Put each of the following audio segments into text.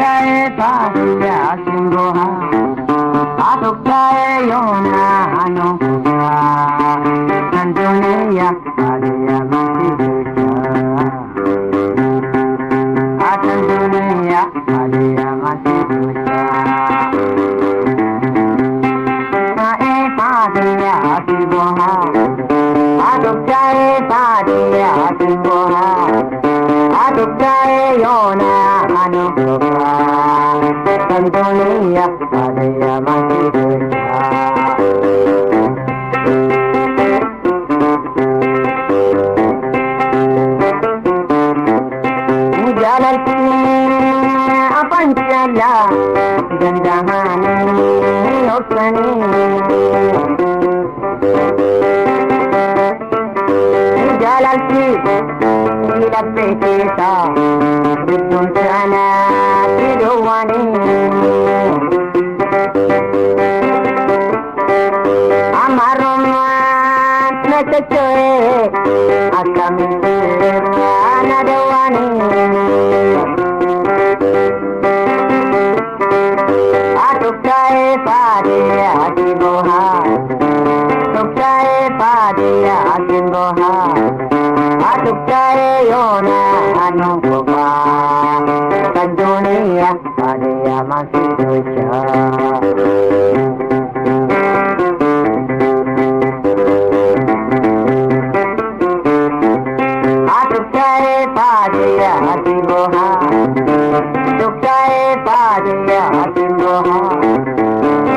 Adukkae Padya Simboha Adukkae Yona Hanuka Nanduniya Adya Masiducha Nanduniya Adya Masiducha Adukkae Padya Simboha Adukkae Padya Simboha Adukkae Yona Hanuka Nanduniya Adya Masiducha Jalalti apanchala gandahani osani Jalalti ilapetesa viduntana tiruwani Amarumat nachachoe akamira nadawani Adukkae Padya Simboha Adukkae Padya Simboha Adukkae Yona Hanuka Nanduniya Adya Masiducha Adukkae Padya Simboha Adukkae Padya Simboha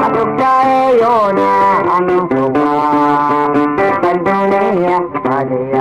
Adukkae Yona Hanuka Nanduniya Adya